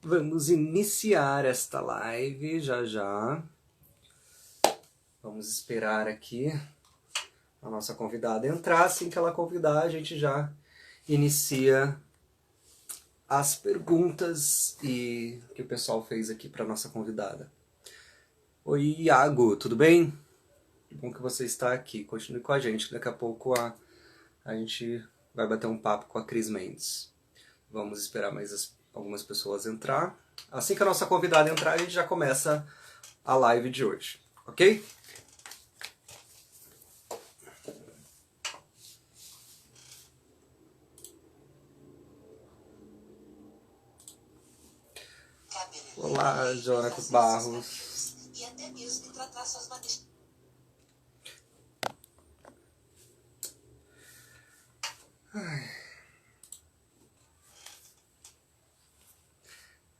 Vamos iniciar esta live já já. Vamos esperar aqui a nossa convidada entrar. Assim que ela convidar, a gente já inicia as perguntas e que o pessoal fez aqui para nossa convidada. Oi, Iago, tudo bem? Que bom que você está aqui. Continue com a gente. Daqui a pouco a gente vai bater um papo com a Cris Mendes. Vamos esperar mais algumas pessoas entrar. Assim que a nossa convidada entrar, a gente já começa a live de hoje, ok? Olá, Jonatas Barros. E até mesmo tratar suas maneiras.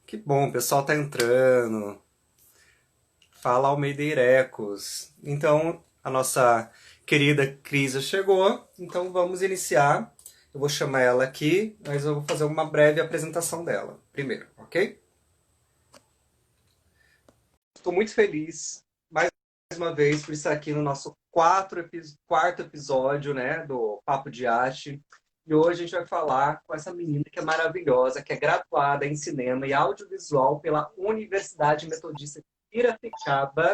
Que bom, o pessoal tá entrando. Fala Almeideirecos. Então, a nossa querida Cris já chegou, então vamos iniciar. Eu vou chamar ela aqui, mas eu vou fazer uma breve apresentação dela primeiro, ok? Estou muito feliz, mais uma vez, por estar aqui no nosso quarto episódio, né, do Papo de Arte. E hoje a gente vai falar com essa menina que é maravilhosa, que é graduada em cinema e audiovisual pela Universidade Metodista de Piracicaba.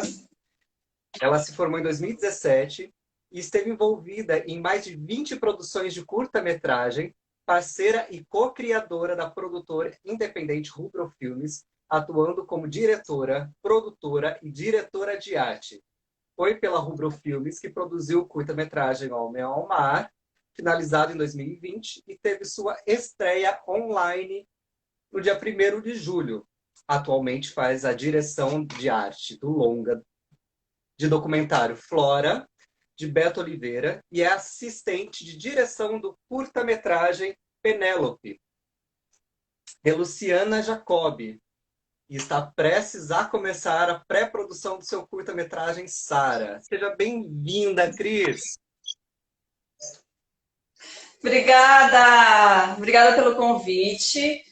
Ela se formou em 2017 e esteve envolvida em mais de 20 produções de curta-metragem, parceira e co-criadora da produtora independente Rubro Filmes, atuando como diretora, produtora e diretora de arte. Foi pela Rubro Filmes que produziu o curta-metragem Homem ao Mar, finalizado em 2020, e teve sua estreia online no dia 1º de julho. Atualmente faz a direção de arte do longa de documentário Flora, de Beto Oliveira, e é assistente de direção do curta-metragem Penélope, de Luciana Jacobi, e está prestes a começar a pré-produção do seu curta-metragem Sara. Seja bem-vinda, Cris! Obrigada! Obrigada pelo convite.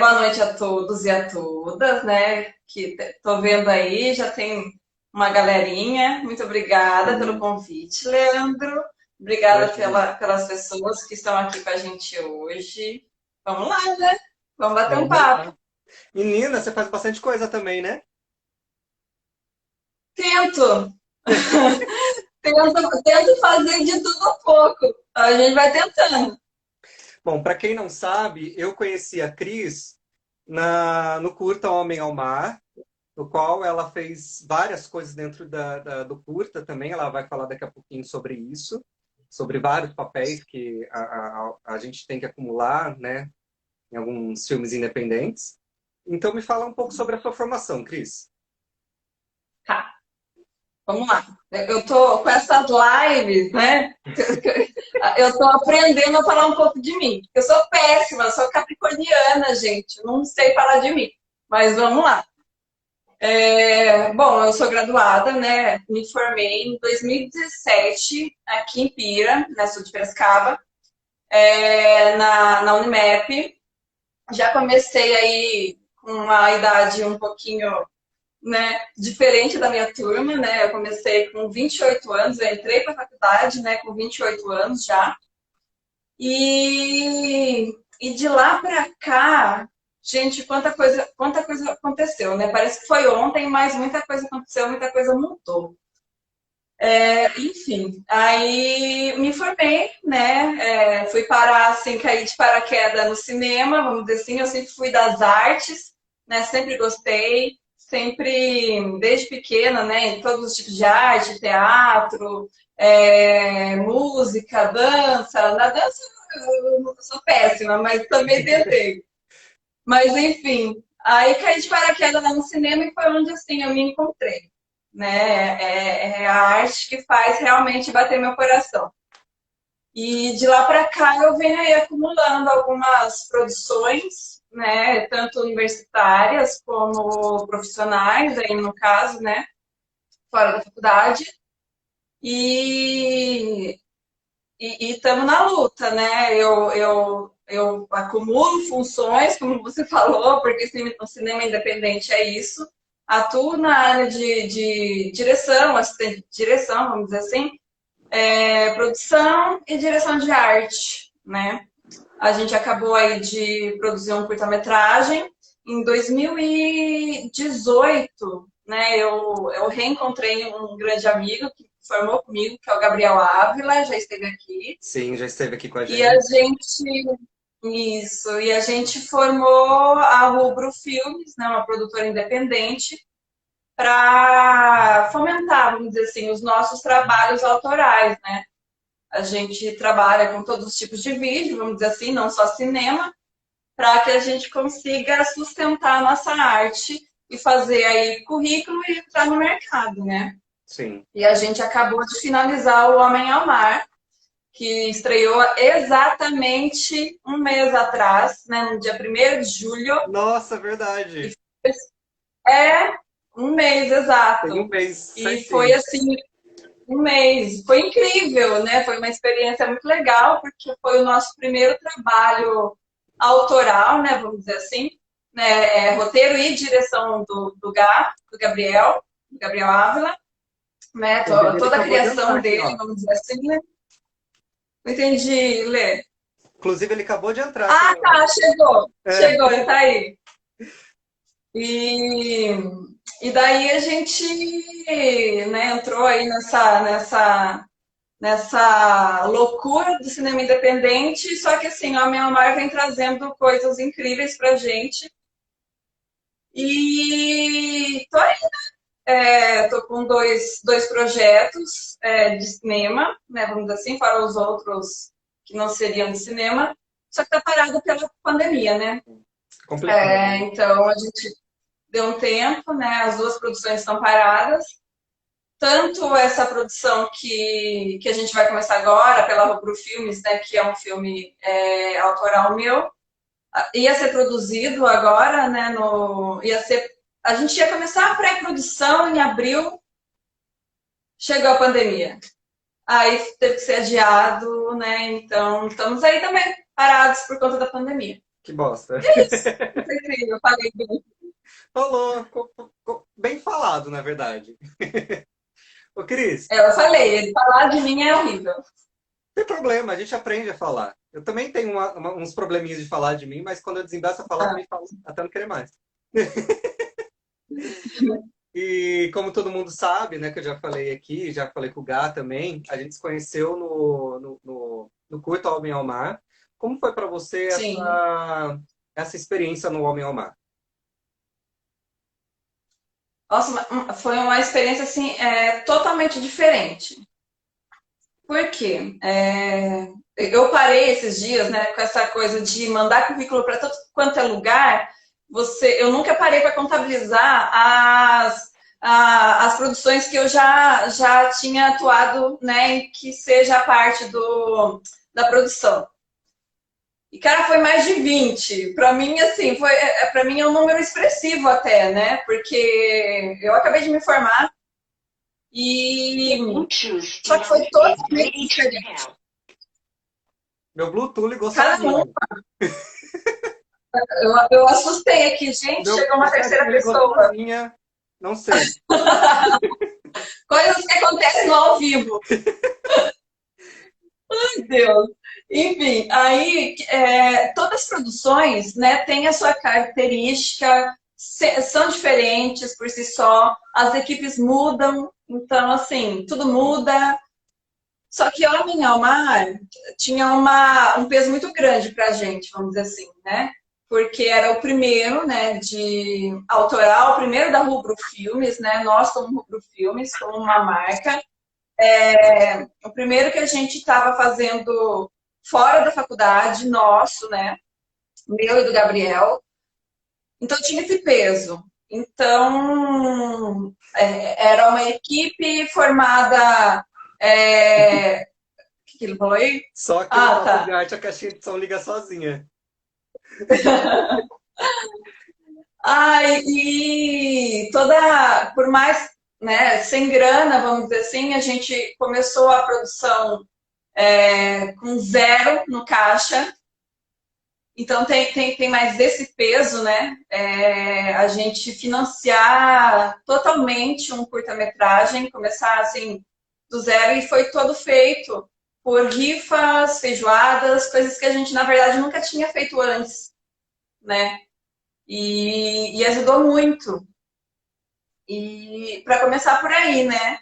Boa noite a todos e a todas, né? Que tô vendo aí, já tem uma galerinha. Muito obrigada pelo convite, Leandro. Obrigada pelas pessoas que estão aqui com a gente hoje. Vamos lá, né? Vamos bater um papo. Lá. Menina, você faz bastante coisa também, né? Tento! Tento fazer de tudo um pouco. A gente vai tentando. Bom, para quem não sabe, eu conheci a Cris no curta Homem ao Mar, no qual ela fez várias coisas dentro do curta também. Ela vai falar daqui a pouquinho sobre isso, sobre vários papéis que a gente tem que acumular, né, em alguns filmes independentes. Então, me fala um pouco sobre a sua formação, Cris. Tá. Vamos lá. Eu tô com essas lives, né? Eu tô aprendendo a falar um pouco de mim. Eu sou péssima, sou capricorniana, gente. Não sei falar de mim. Mas vamos lá. Bom, eu sou graduada, né? Me formei em 2017 aqui em Pira, na sul de Piracicaba, na Unimep. Já comecei aí com uma idade um pouquinho, né, diferente da minha turma, né? Eu comecei com 28 anos, eu entrei para a faculdade, né, com 28 anos já. E de lá para cá, gente, quanta coisa aconteceu, né? Parece que foi ontem, mas muita coisa aconteceu, muita coisa mudou. Enfim, aí me formei, né? Fui parar, assim, cair de paraquedas no cinema, vamos dizer assim. Eu sempre fui das artes, né? Sempre gostei, sempre, desde pequena, né? Em todos os tipos de arte, teatro, música, dança. Na dança eu sou péssima, mas também tentei. Mas, enfim, aí caí de paraquedas lá no cinema e foi onde, assim, eu me encontrei, né? É a arte que faz realmente bater meu coração. E de lá para cá eu venho aí acumulando algumas produções, né? Tanto universitárias como profissionais, aí no caso, né? Fora da faculdade. E estamos na luta, né? eu acumulo funções, como você falou, porque o cinema independente é isso. Atuo na área de direção, assistente de direção, vamos dizer assim, produção e direção de arte, né? A gente acabou aí de produzir um curta-metragem. Em 2018, né, eu reencontrei um grande amigo que formou comigo, que é o Gabriel Ávila, já esteve aqui. Sim, já esteve aqui com a E a gente. gente, isso, e a gente formou a Rubro Filmes, né, uma produtora independente, para fomentar, vamos dizer assim, os nossos trabalhos autorais, né? A gente trabalha com todos os tipos de vídeo, vamos dizer assim, não só cinema, para que a gente consiga sustentar a nossa arte e fazer aí currículo e entrar no mercado, né? Sim. E a gente acabou de finalizar O Homem ao Mar, que estreou exatamente um mês atrás, né, no dia 1º de julho. Nossa, verdade. É um mês Tem um exato. mês, E foi certinho. assim, um mês. Foi incrível, né? Foi uma experiência muito legal, porque foi o nosso primeiro trabalho autoral, né? Vamos dizer assim. Né? Roteiro e direção do Gabriel Ávila. Né? Inclusive, ele Toda a acabou de entrar criação aqui, dele, ó. vamos dizer assim, né? Não entendi, Lê. Inclusive, ele acabou de entrar aqui. Ah, tá, chegou. É. Chegou, ele tá aí. E, e daí a gente, né, entrou aí nessa loucura do cinema independente, só que assim, a Minha Mar vem trazendo coisas incríveis pra gente. E tô aí, tô com dois projetos de cinema, né, vamos dizer assim, para os outros que não seriam de cinema, só que tá parado pela pandemia, né? Complicado. Então a gente deu um tempo, né? As duas produções estão paradas. Tanto essa produção que a gente vai começar agora, pela Rubro Filmes, né, que é um filme autoral meu, ia ser produzido agora, né, a gente ia começar a pré-produção em abril, chegou a pandemia. Aí teve que ser adiado, né, então estamos aí também parados por conta da pandemia. Que bosta. É isso. Não sei se eu falei bem. Falou. Bem falado, na verdade. Ô, Cris, Eu falei, falar de mim é horrível. não tem problema, a gente aprende a falar. Eu também tenho uns probleminhas de falar de mim, mas quando eu desembaço a falar, eu também falo até não querer mais. E como todo mundo sabe, né, que eu já falei aqui, já falei com o Gá também, a gente se conheceu no Curta Homem ao Mar. Como foi para você Sim. essa experiência no Homem ao Mar? Nossa, foi uma experiência assim, totalmente diferente. Por quê? Eu parei esses dias, né, com essa coisa de mandar currículo para todo quanto é lugar. Eu nunca parei para contabilizar as produções que eu já tinha atuado, né, em que seja a parte da produção. E, cara, foi mais de 20. Para mim, assim, para mim é um número expressivo até, né? Porque eu acabei de me formar e só que foi totalmente diferente. Meu Bluetooth ligou Cada um, sozinho. eu assustei aqui, gente, Meu chegou uma terceira PC ligou pessoa. sozinha. Não sei. Coisas que acontecem no ao vivo. Ai, Deus. Enfim, aí todas as produções, né, têm a sua característica, são diferentes por si só, as equipes mudam, então assim, tudo muda. Só que Homem ao Mar tinha um peso muito grande pra gente, vamos dizer assim, né? Porque era o primeiro, né, de autoral, o primeiro da Rubro Filmes, né? Nós como Rubro Filmes, como uma marca. O primeiro que a gente estava fazendo fora da faculdade, nosso, né? Meu e do Gabriel. Então tinha esse peso. Então era uma equipe formada. O que ele falou aí? Só aqui no Ah, Papo de tá. Arte a caixinha de som liga sozinha. E por mais, né, sem grana, vamos dizer assim, a gente começou a produção com zero no caixa. Então tem mais esse peso, né? A gente financiar totalmente um curta-metragem, começar assim do zero, e foi todo feito por rifas, feijoadas, coisas que a gente, na verdade, nunca tinha feito antes, né? E ajudou muito. E para começar por aí, né?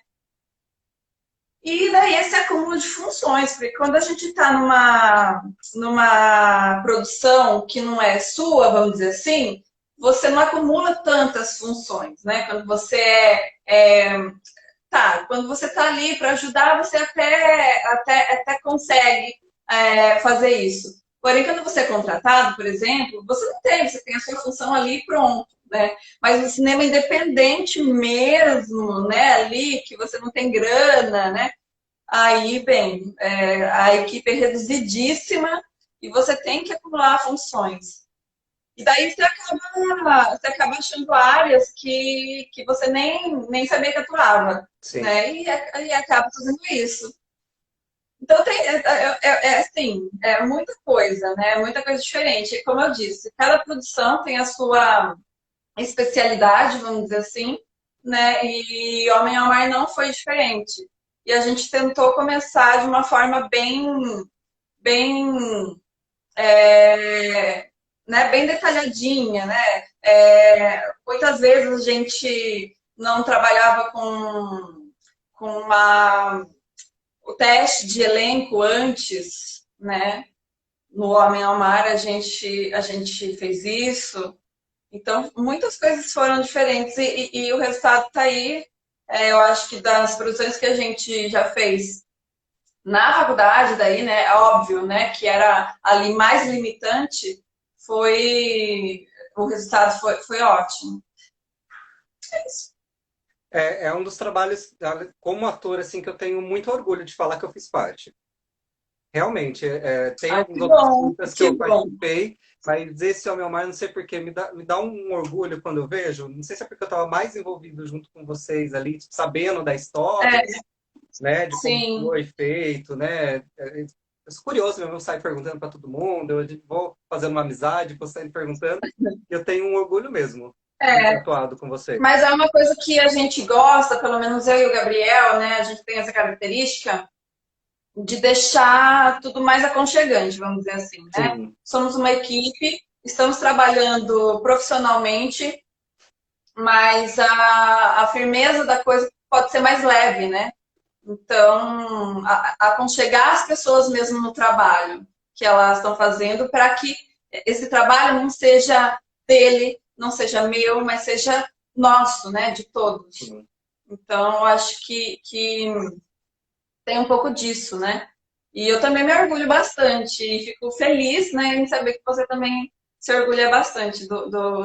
E daí esse acúmulo de funções, porque quando a gente está numa produção que não é sua, vamos dizer assim, você não acumula tantas funções, né? Quando você quando você está ali para ajudar, você até consegue fazer isso. Porém, quando você é contratado, por exemplo, você tem a sua função ali e pronto, né? Mas no cinema independente mesmo, né? Ali que você não tem grana, né? Aí, bem, a equipe é reduzidíssima e você tem que acumular funções. E daí você acaba achando áreas que você nem sabia que atuava, Sim. né? E acaba fazendo isso. Então, assim, é muita coisa, né? Muita coisa diferente. Como eu disse, cada produção tem a sua especialidade, vamos dizer assim, né? E Homem ao Mar não foi diferente. E a gente tentou começar de uma forma bem, bem detalhadinha, né? Muitas vezes a gente não trabalhava com o teste de elenco antes, né? No Homem ao Mar a gente fez isso. Então, muitas coisas foram diferentes e o resultado está aí. Eu acho que das produções que a gente já fez na faculdade, daí, né, é óbvio, né, que era ali mais limitante, o resultado foi ótimo. É isso. É um dos trabalhos, como ator, assim, que eu tenho muito orgulho de falar que eu fiz parte. Realmente, tem Ai, algumas que outras bom, lutas que que eu bom. participei, mas esse Homem ao Mar, não sei porquê, me dá um orgulho quando eu vejo. Não sei se é porque eu estava mais envolvido junto com vocês ali, tipo, sabendo da história, É, né, de como sim. foi feito, né. Eu sou curioso mesmo, eu saio perguntando para todo mundo, eu vou fazendo uma amizade, vou saindo perguntando, e eu tenho um orgulho mesmo de ter É, atuado com vocês. mas é uma coisa que a gente gosta, pelo menos eu e o Gabriel, né? A gente tem essa característica de deixar tudo mais aconchegante, vamos dizer assim, né? Sim, Somos uma equipe, estamos trabalhando profissionalmente, mas a firmeza da coisa pode ser mais leve, né? Então, aconchegar as pessoas mesmo no trabalho que elas estão fazendo para que esse trabalho não seja dele, não seja meu, mas seja nosso, né? De todos. sim. Então, eu acho que tem um pouco disso, né? E eu também me orgulho bastante e fico feliz, né, em saber que você também se orgulha bastante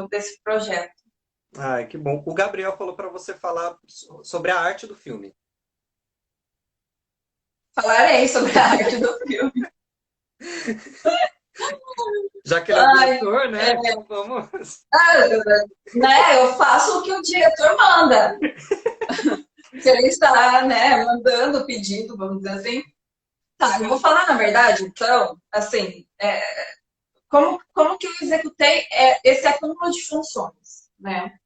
desse projeto. Ai, que bom. O Gabriel falou para você falar sobre a arte do filme. Falarei sobre a arte do filme. Já que ele é o Ai, diretor, é, né? Então vamos. né, eu faço o que o diretor manda. Se ele está, né, mandando, pedindo, vamos dizer assim. Tá, eu vou falar na verdade, então, assim, como que eu executei esse acúmulo de funções, né?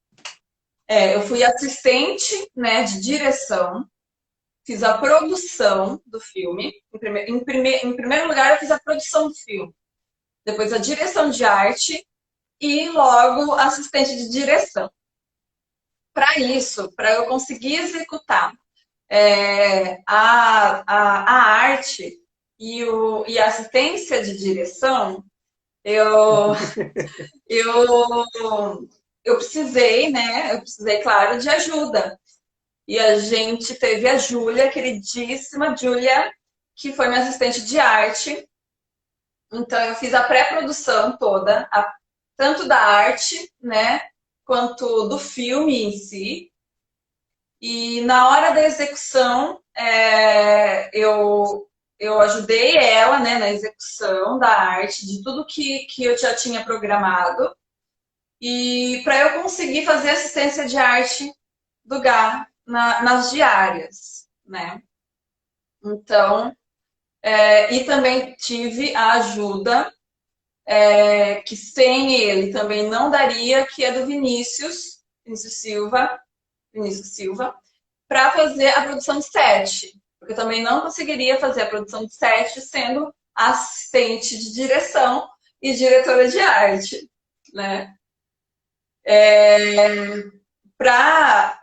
Eu fui assistente, né, de direção, fiz a produção do filme. Em primeiro lugar, eu fiz a produção do filme. Depois a direção de arte e logo assistente de direção. Para isso, para eu conseguir executar a arte e a assistência de direção, eu, eu, eu precisei, né? Eu precisei, claro, de ajuda. E a gente teve a Júlia, queridíssima Júlia, que foi minha assistente de arte. Então, eu fiz a pré-produção toda, tanto da arte, né, quanto do filme em si. E na hora da execução, eu ajudei ela, né, na execução da arte, de tudo que eu já tinha programado. E para eu conseguir fazer assistência de arte do GA nas diárias, né? Então, e também tive a ajuda que sem ele também não daria, que é do Vinícius Silva, para fazer a produção de set. Porque eu também não conseguiria fazer a produção de set sendo assistente de direção e diretora de arte, né? Para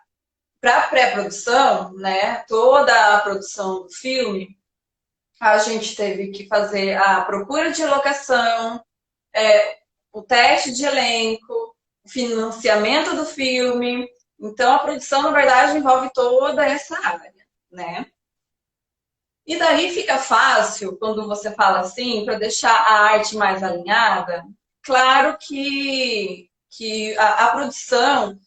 pré-produção, né, toda a produção do filme, a gente teve que fazer a procura de locação, o teste de elenco, o financiamento do filme. Então, a produção, na verdade, envolve toda essa área, né? E daí fica fácil, quando você fala assim, para deixar a arte mais alinhada. Claro que a produção,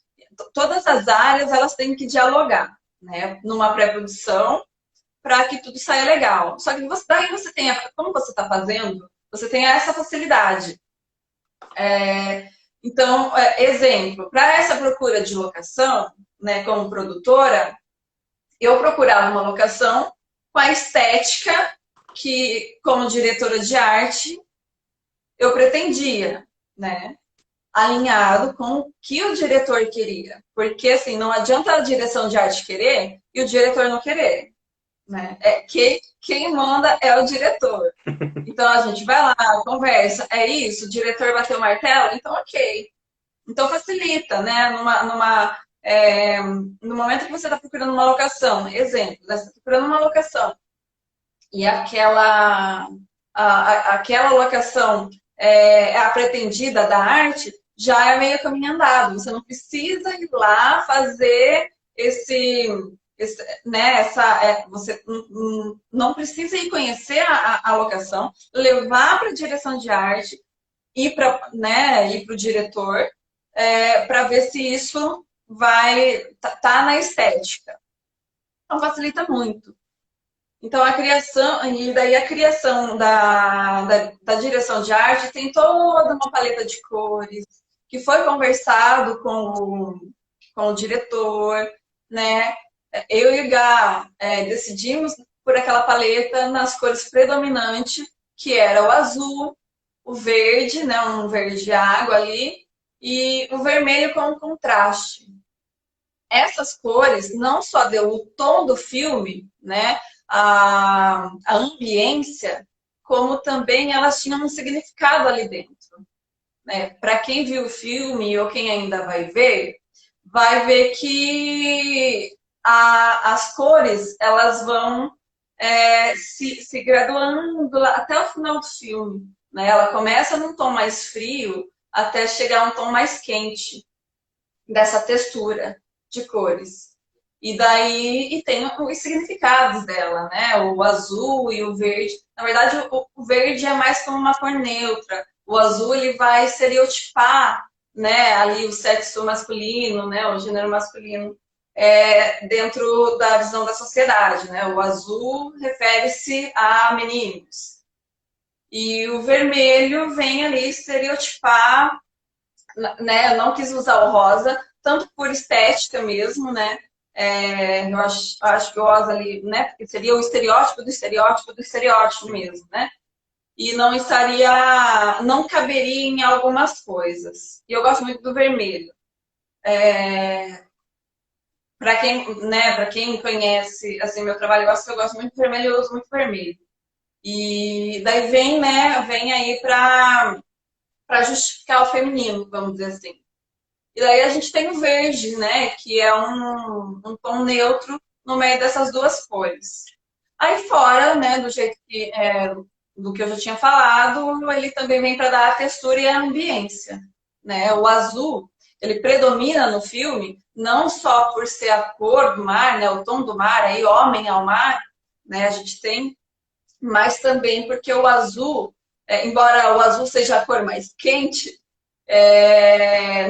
todas as áreas, elas têm que dialogar, né? Numa pré-produção, para que tudo saia legal. Só que daí você tem, como você está fazendo, você tem essa facilidade. Então, exemplo, para essa procura de locação, né, como produtora, eu procurava uma locação com a estética que, como diretora de arte, eu pretendia, né? Alinhado com o que o diretor queria. Porque, assim, não adianta a direção de arte querer e o diretor não querer, né? Quem manda é o diretor. Então, a gente vai lá, conversa, é isso, o diretor bateu o martelo, então ok. Então, facilita, né? No momento que você está procurando uma locação, exemplo, né? Você está procurando uma locação e aquela locação é a pretendida da arte, já é meio caminho andado. Você não precisa ir lá fazer né, você não precisa ir conhecer a locação, levar para a direção de arte, ir para, né, ir para o diretor, para ver se isso vai tá na estética. Então facilita muito. Então, a criação, e daí a criação da direção de arte tem toda uma paleta de cores, que foi conversado com o diretor, né? Eu e o Gá decidimos por aquela paleta nas cores predominantes, que era o azul, o verde, né? Um verde água ali, e o vermelho com contraste. Essas cores não só deu o tom do filme, né? A ambiência, como também elas tinham um significado ali dentro. Né? Para quem viu o filme ou quem ainda vai ver que as cores elas vão se graduando até o final do filme. Né? Ela começa num tom mais frio até chegar a um tom mais quente dessa textura de cores. E daí tem os significados dela, né? O azul e o verde. Na verdade, o verde é mais como uma cor neutra. O azul ele vai estereotipar, né? Ali o sexo masculino, né? O gênero masculino dentro da visão da sociedade, né? O azul refere-se a meninos. E o vermelho vem ali estereotipar, né? Eu não quis usar o rosa, tanto por estética mesmo, né? Eu acho que o rosa ali, né? Porque seria o estereótipo do estereótipo do estereótipo mesmo, né? E não caberia em algumas coisas. E eu gosto muito do vermelho. Para quem conhece assim meu trabalho, eu gosto muito do vermelho, eu uso muito vermelho. E daí vem, né? Vem aí para justificar o feminino, vamos dizer assim. E daí a gente tem o verde, né? Que é um tom neutro no meio dessas duas cores. Aí fora, né, do que eu já tinha falado, ele também vem para dar a textura e a ambiência. Né? O azul, ele predomina no filme, não só por ser a cor do mar, né, o tom do mar, aí homem ao mar, né, a gente tem, mas também porque o azul, embora o azul seja a cor mais quente,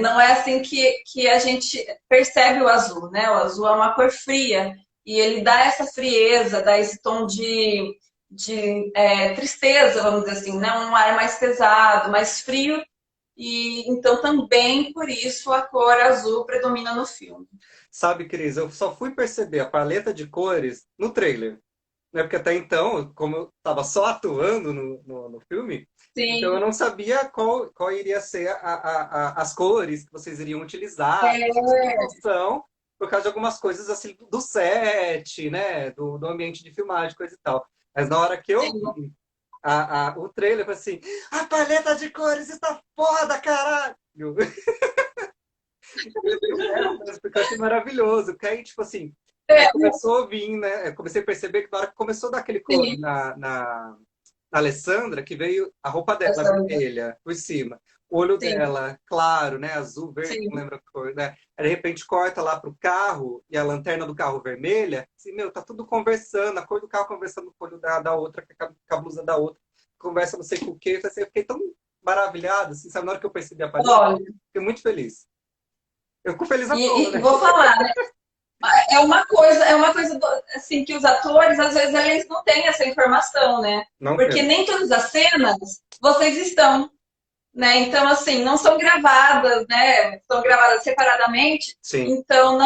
não é assim que a gente percebe o azul, né? O azul é uma cor fria e ele dá essa frieza, dá esse tom de tristeza, vamos dizer assim, né? Um ar mais pesado, mais frio e então também por isso a cor azul predomina no filme. Sabe, Cris, eu só fui perceber a paleta de cores no trailer. né? Porque até então, como eu estava só atuando no filme, então eu Sim. não sabia qual iria ser as cores que vocês iriam utilizar. Eu só tinha É, noção por causa de algumas coisas assim do set, né? Do ambiente de filmagem, coisa e tal. Mas na hora que eu sim. vi o trailer, eu falei assim, a paleta de cores está foda, caralho! Porque eu achei maravilhoso. Porque aí, tipo assim, aí É, começou a vir, né? Eu comecei a perceber que na hora que começou a dar aquele close sim. na Alessandra, que veio a roupa dela Essa- vermelha por cima, o olho Sim, dela claro, né? Azul, verde, não sim. lembro a cor, né? Aí, de repente corta lá pro carro e a lanterna do carro vermelha. Assim, meu, tá tudo conversando, a cor do carro conversando com o olho da outra, com a blusa da outra, conversa não sei com o quê. Assim, eu fiquei tão maravilhado, assim, sabe? Na hora que eu percebi a paleta, Olha, fiquei muito feliz. Eu fico feliz à toa, e né? vou falar, né? É uma coisa assim que os atores às vezes eles não têm essa informação, né? Não Porque tem. nem todas as cenas vocês estão, né? Então assim, não são gravadas, né? São gravadas separadamente. Sim, Então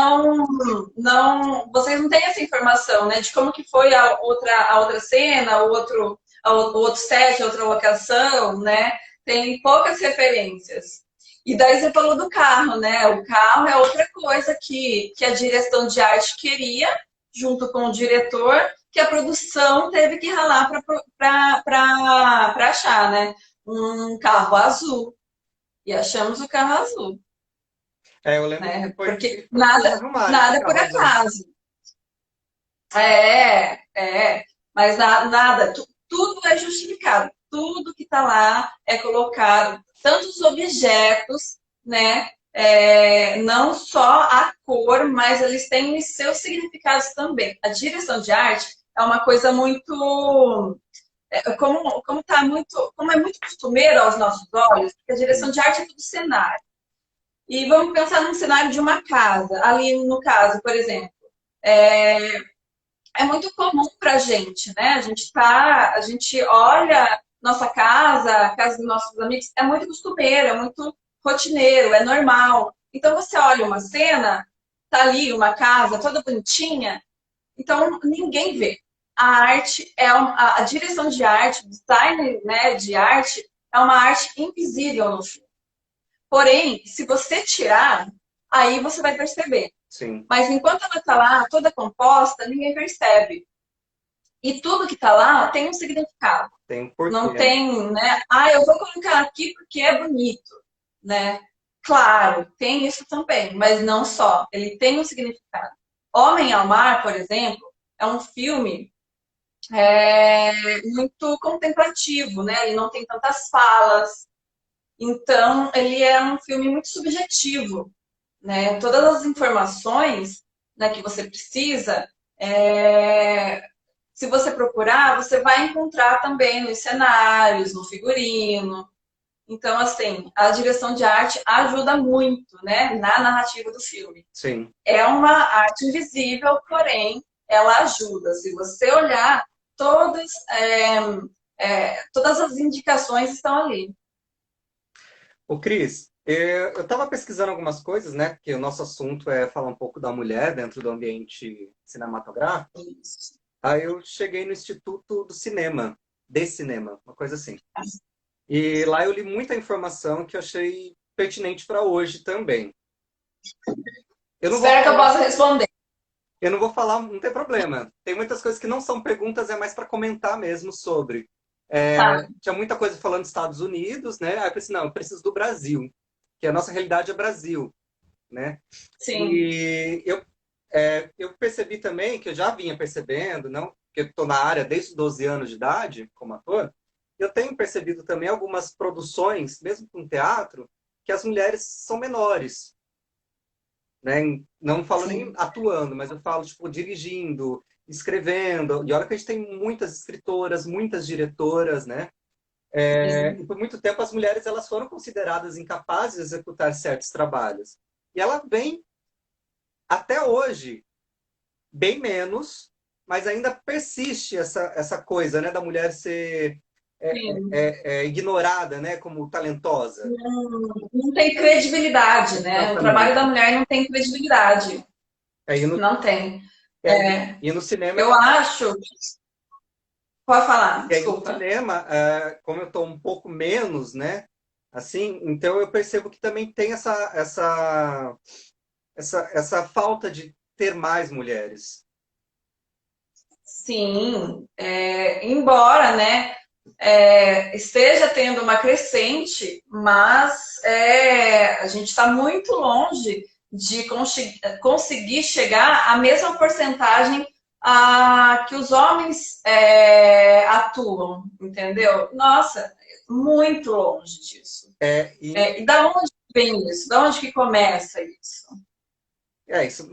vocês não têm essa informação, né? De como que foi a outra cena, o outro set, a outra locação, né? Tem poucas referências. E daí você falou do carro, né? O carro é outra coisa que a direção de arte queria, junto com o diretor, que a produção teve que ralar para achar, né? Um carro azul. E achamos o carro azul, eu lembro que né? foi, Porque foi vocês arrumarem esse nada por carro azul. acaso. Mas nada, tudo é justificado, tudo que está lá é colocado, tanto os objetos, né? Não só a cor, mas eles têm os seus significados também. A direção de arte é uma coisa muito, como é muito costumeiro aos nossos olhos, porque a direção Sim, de arte é tudo cenário. E vamos pensar num cenário de uma casa, ali no caso, por exemplo. É, é muito comum para a gente, né? A gente olha nossa casa, a casa dos nossos amigos, é muito costumeiro, é muito rotineiro, é normal. Então você olha uma cena, tá ali uma casa toda bonitinha, então ninguém vê. A arte a direção de arte, o design, né, de arte é uma arte invisível no filme. Porém, se você tirar, aí você vai perceber. sim, Mas enquanto ela está lá, toda composta, ninguém percebe. E tudo que está lá tem um significado. tem um Não porquê, né? tem, né? Ah, eu vou colocar aqui porque é bonito, né? Claro, tem isso também, mas não só. Ele tem um significado. Homem ao Mar, por exemplo, é um filme muito contemplativo, né? Ele não tem tantas falas, então ele é um filme muito subjetivo, né? Todas as informações, né, que você precisa, é, se você procurar, você vai encontrar também nos cenários, no figurino. Então, assim, a direção de arte ajuda muito, né, na narrativa do filme. Sim. É uma arte invisível, porém, ela ajuda. Se você olhar, todas, todas as indicações estão ali. O Cris, eu estava pesquisando algumas coisas, né? Porque o nosso assunto é falar um pouco da mulher dentro do ambiente cinematográfico. Aí eu cheguei no Instituto do Cinema, de Cinema, uma coisa assim. E lá eu li muita informação que eu achei pertinente para hoje também. Eu não vou Espero que eu falar, possa responder. eu não vou falar, não tem problema. Tem muitas coisas que não são perguntas, é mais para comentar mesmo sobre. Tá, Tinha muita coisa falando dos Estados Unidos, né? Aí eu pensei, não, eu preciso do Brasil, que a nossa realidade é Brasil, né? sim, E eu percebi também, que eu já vinha percebendo, não, porque eu estou na área desde os 12 anos de idade, como ator, eu tenho percebido também algumas produções, mesmo com teatro, que as mulheres são menores, né? Não falo nem sim. atuando, mas eu falo, tipo, dirigindo, escrevendo. E olha que a gente tem muitas escritoras, muitas diretoras, né? E por muito tempo as mulheres elas foram consideradas incapazes de executar certos trabalhos. E ela vem até hoje bem menos, mas ainda persiste essa coisa, né, da mulher ser Sim. ignorada, né, como talentosa. Não tem credibilidade, né? O trabalho da Exatamente. mulher não tem credibilidade. É, e, no, Não tem. é, e no cinema é Eu uma... acho. Pode falar, E aí no desculpa. cinema, como eu estou um pouco menos, né? Assim, então eu percebo que também tem essa falta de ter mais mulheres. Sim, embora, né, esteja tendo uma crescente, mas a gente está muito longe de conseguir chegar à mesma porcentagem que os homens atuam, entendeu? Nossa, muito longe disso. E E da onde vem isso? Da onde que começa isso? isso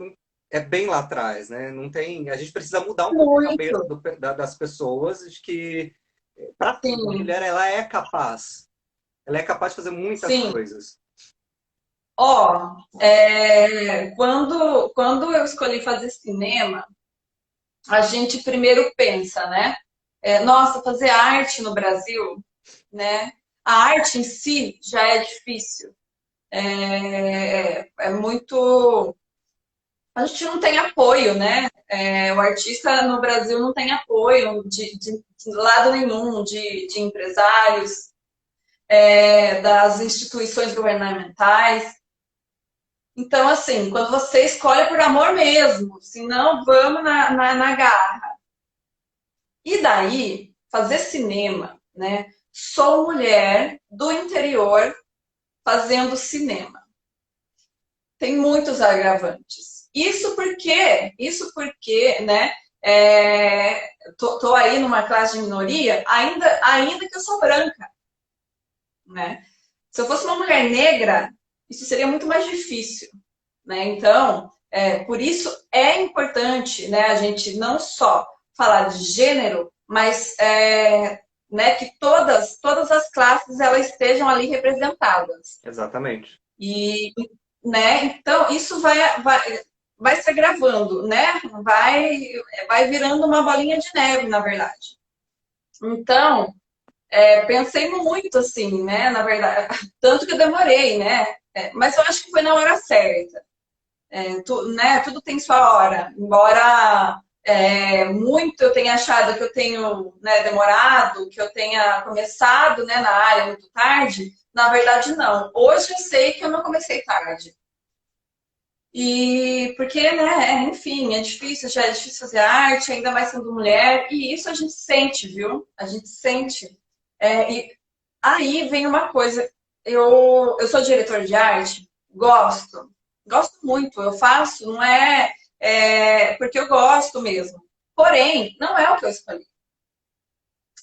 é bem lá atrás, né? Não tem, a gente precisa mudar um pouco a cabeça Muito, das pessoas de que para tudo, a sim, mulher ela é capaz de fazer muitas sim. coisas. Ó, quando eu escolhi fazer cinema, a gente primeiro pensa, né? Nossa, fazer arte no Brasil, né? A arte em si já é difícil. É muito. A gente não tem apoio, né? O artista no Brasil não tem apoio de lado nenhum, de empresários, das instituições governamentais. Então, assim, quando você escolhe por amor mesmo, se não, vamos na garra. E daí, fazer cinema, né? Sou mulher do interior fazendo cinema. Tem muitos agravantes. Isso porque, né? Tô aí numa classe de minoria, ainda que eu sou branca, né? Se eu fosse uma mulher negra, isso seria muito mais difícil. Né? Então, por isso é importante, né, a gente não só falar de gênero, mas né, que todas as classes elas estejam ali representadas. Exatamente. E, né, então, isso vai se agravando, né? Vai virando uma bolinha de neve, na verdade. Então, pensei muito assim, né? Na verdade, tanto que eu demorei, né? Mas eu acho que foi na hora certa. Né, tudo tem sua hora. Embora muito eu tenha achado que eu tenho, né, demorado, que eu tenha começado, né, na área muito tarde, na verdade não. Hoje eu sei que eu não comecei tarde. E porque, né, enfim, é difícil, já é difícil fazer arte, ainda mais sendo mulher, e isso a gente sente, viu? A gente sente. E aí vem uma coisa, eu sou diretor de arte, gosto muito, eu faço, não porque eu gosto mesmo. Porém, não é o que eu escolhi.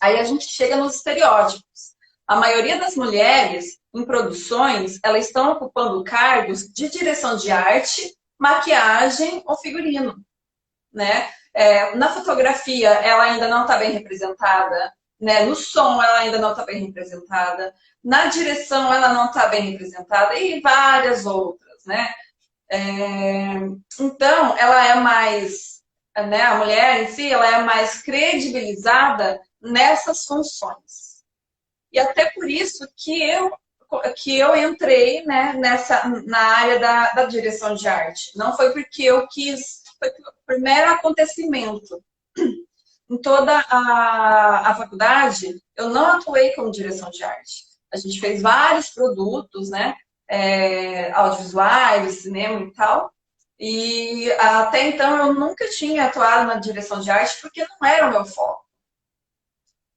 Aí a gente chega nos estereótipos. A maioria das mulheres em produções, elas estão ocupando cargos de direção de arte, maquiagem ou figurino, né? Na fotografia, ela ainda não está bem representada, né? No som, ela ainda não está bem representada, na direção, ela não está bem representada e várias outras, né? Então, ela é mais, né? A mulher em si, ela é mais credibilizada nessas funções. E até por isso que eu entrei, né, na área da direção de arte. Não foi porque eu quis, foi por mero acontecimento. Em toda a faculdade, eu não atuei como direção de arte. A gente fez vários produtos, né, audiovisuais, cinema e tal. E até então eu nunca tinha atuado na direção de arte porque não era o meu foco.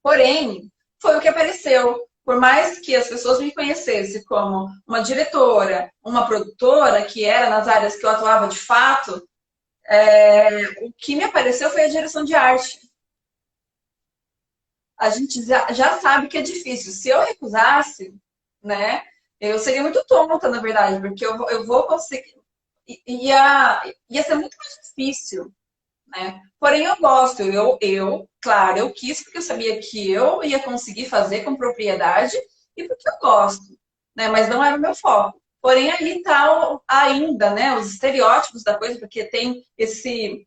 Porém, foi o que apareceu. Por mais que as pessoas me conhecessem como uma diretora, uma produtora, que era nas áreas que eu atuava de fato, o que me apareceu foi a direção de arte. A gente já sabe que é difícil. Se eu recusasse, né, eu seria muito tonta, na verdade, porque eu vou conseguir. Ia ser muito mais difícil, né? Porém, eu gosto. Claro, eu quis porque eu sabia que eu ia conseguir fazer com propriedade e porque eu gosto, né? Mas não era o meu foco. Porém, aí está ainda, né? Os estereótipos da coisa, porque tem esse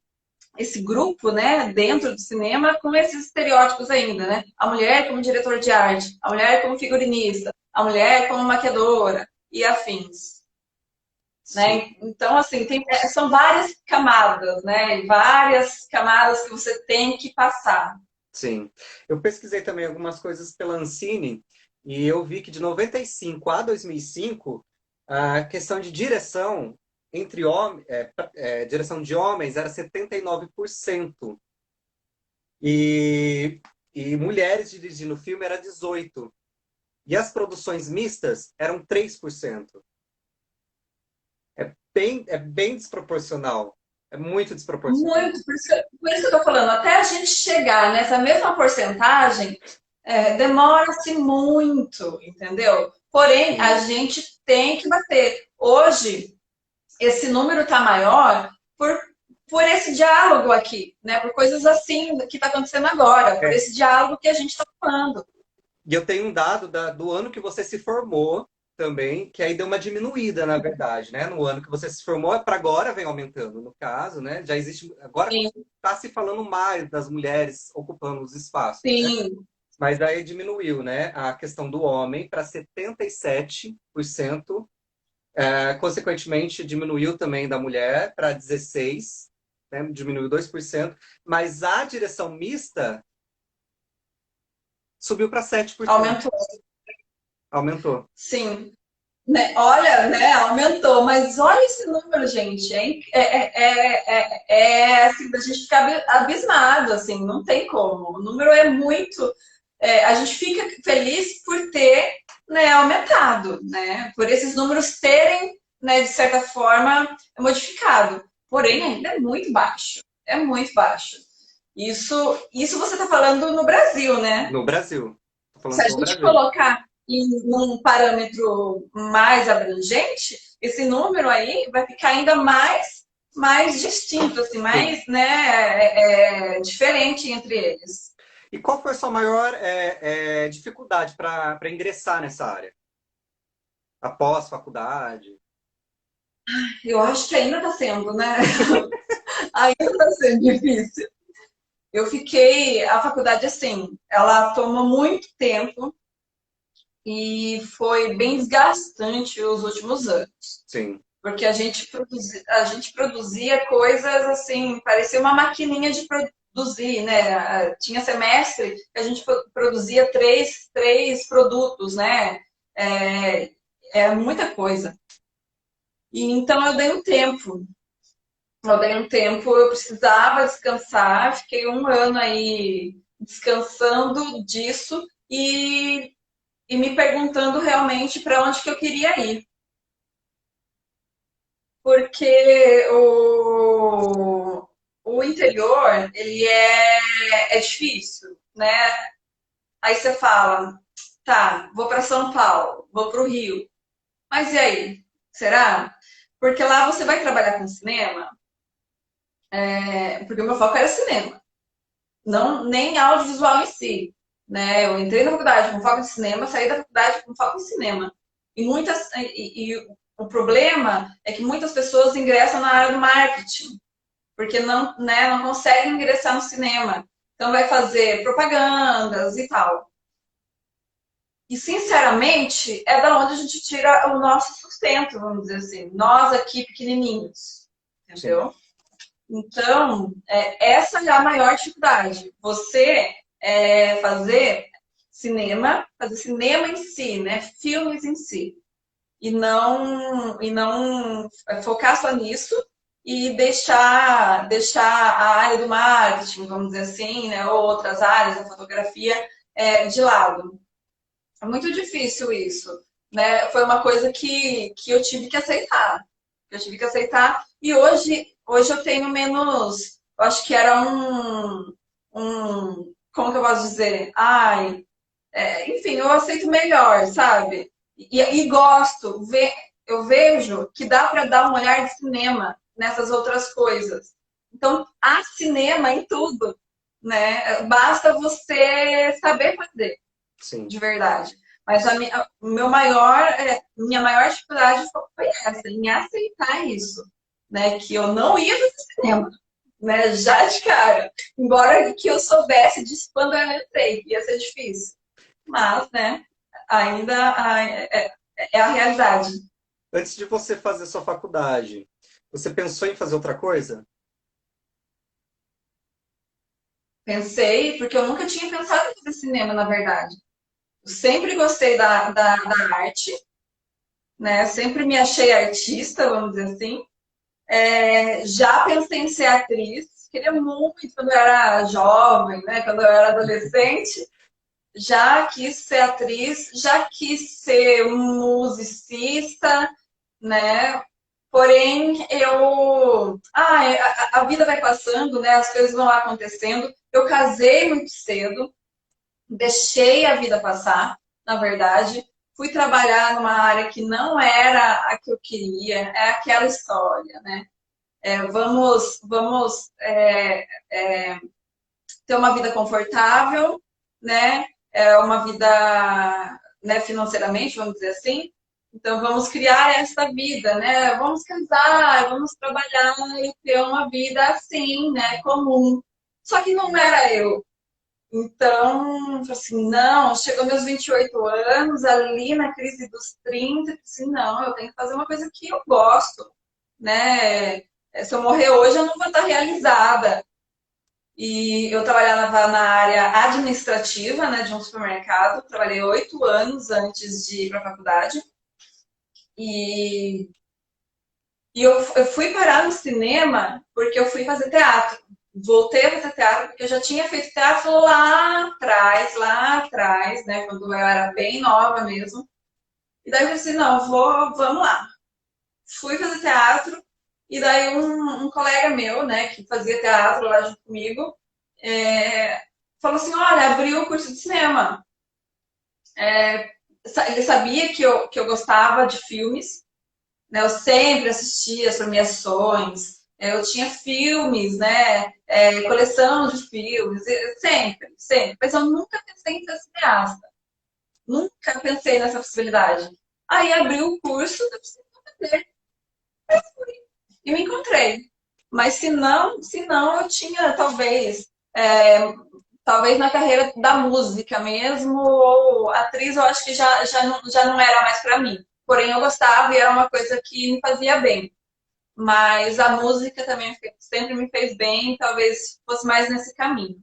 grupo, né? Dentro do cinema com esses estereótipos ainda, né? A mulher como diretora de arte, a mulher como figurinista, a mulher como maquiadora e afins. Sim. Né? Então, assim, são várias camadas, né? Várias camadas que você tem que passar. Sim. Eu pesquisei também algumas coisas pela Ancine e eu vi que de 95 a 2005, a questão de direção entre homens, direção de homens era 79% e, e mulheres dirigindo o filme era 18%. E as produções mistas eram 3%. É bem desproporcional. É muito desproporcional. Muito, por isso que eu tô falando, até a gente chegar nessa mesma porcentagem, demora-se muito, entendeu? Porém, a Sim. gente tem que bater. Hoje, esse número está maior por esse diálogo aqui, né? Por coisas assim que está acontecendo agora, por É, esse diálogo que a gente está falando. e eu tenho um dado do ano que você se formou também, que aí deu uma diminuída, na verdade, né? No ano que você se formou, para agora vem aumentando, no caso, né? Já existe, agora Sim, está se falando mais das mulheres ocupando os espaços, né? sim. Mas aí diminuiu, né? A questão do homem para 77%. Consequentemente, diminuiu também da mulher para 16%, né? Diminuiu 2%. Mas a direção mista subiu para 7%. Aumentou. Aumentou. Sim. Né? Olha, né? Aumentou, mas olha esse número, gente. Assim, a gente fica abismado, assim, não tem como. O número é muito. A gente fica feliz por ter, né, aumentado, né? Por esses números terem, né, de certa forma, modificado. Porém, ainda é muito baixo. É muito baixo. Isso você está falando no Brasil, né? No Brasil. Tô Se falando a do gente Brasil. colocar em um parâmetro mais abrangente, esse número aí vai ficar ainda mais distinto, assim, Sim. mais, né, diferente entre eles. E qual foi a sua maior dificuldade para ingressar nessa área? Após faculdade? Eu acho que ainda está sendo, né? Ainda está sendo difícil. Eu fiquei, a faculdade, assim, ela toma muito tempo e foi bem desgastante os últimos anos. Sim, Porque a gente produzia coisas assim, parecia uma maquininha de produzir, né? Tinha semestre que a gente produzia três produtos, né? É, muita coisa. E então eu dei um tempo. Eu dei um tempo, eu precisava descansar, fiquei um ano aí descansando disso e me perguntando realmente para onde que eu queria ir. Porque o interior, ele é difícil, né? Aí você fala, tá, vou para São Paulo, vou para o Rio. Mas e aí? Será? Porque lá você vai trabalhar com cinema, porque o meu foco era cinema, não nem audiovisual em si. Né? Eu entrei na faculdade com foco em cinema, saí da faculdade com foco em cinema. E o problema é que muitas pessoas ingressam na área do marketing, porque não, né, não consegue ingressar no cinema. Então vai fazer propagandas e tal. E, sinceramente, é da onde a gente tira o nosso sustento, vamos dizer assim. Nós aqui pequenininhos, sim, entendeu? Então, essa é a maior dificuldade. Você fazer cinema em si, né? Filmes em si. E não focar só nisso e deixar a área do marketing, vamos dizer assim, né, ou outras áreas da fotografia de lado. É muito difícil isso, né? Foi uma coisa que eu tive que aceitar. Eu tive que aceitar e hoje eu tenho menos, eu acho que era como que eu posso dizer? Ai, enfim, eu aceito melhor, sabe? E gosto, eu vejo que dá para dar um olhar de cinema nessas outras coisas. Então, há cinema em tudo, né? Basta você saber fazer, sim. de verdade. Mas minha maior dificuldade foi essa, em aceitar isso, né? Que eu não ia fazer cinema, né? Já de cara. Embora que eu soubesse disso quando eu entrei, ia ser difícil. Mas, né, ainda é a realidade. Antes de você fazer sua faculdade, você pensou em fazer outra coisa? Pensei, porque eu nunca tinha pensado em fazer cinema, na verdade. Eu sempre gostei da arte, né? Sempre me achei artista, vamos dizer assim. Já pensei em ser atriz, queria muito quando eu era jovem, né? Quando eu era adolescente. Já quis ser atriz, já quis ser musicista, né? Porém, a vida vai passando, né? As coisas vão acontecendo. Eu casei muito cedo, deixei a vida passar, na verdade. Fui trabalhar numa área que não era a que eu queria, é aquela história, né? Vamos ter uma vida confortável, né? Uma vida, né, financeiramente, vamos dizer assim. Então, vamos criar essa vida, né? Vamos casar, vamos trabalhar e ter uma vida assim, né? Comum. Só que não era eu. Então, assim, não, chegou meus 28 anos, ali na crise dos 30, assim, não, eu tenho que fazer uma coisa que eu gosto, né? Se eu morrer hoje, eu não vou estar realizada. E eu trabalhava na área administrativa, né, de um supermercado. Trabalhei 8 anos antes de ir para a faculdade. E, eu fui parar no cinema porque eu fui fazer teatro. Voltei a fazer teatro porque eu já tinha feito teatro lá atrás, né, quando eu era bem nova mesmo. E daí eu falei assim, não, vamos lá. Fui fazer teatro e daí um colega meu, né, que fazia teatro lá junto comigo, é, falou assim, olha, abriu o curso de cinema. Ele sabia que eu gostava de filmes, né? Eu sempre assistia as premiações, eu tinha filmes, né? Coleção de filmes, sempre, sempre. Mas eu nunca pensei em ser cineasta. Nunca pensei nessa possibilidade. Aí abriu o curso, eu pensei, vou fazer. E me encontrei. Mas se não eu tinha talvez na carreira da música mesmo, ou atriz, eu acho que já não era mais para mim. Porém, eu gostava e era uma coisa que me fazia bem. Mas a música também sempre me fez bem, talvez fosse mais nesse caminho.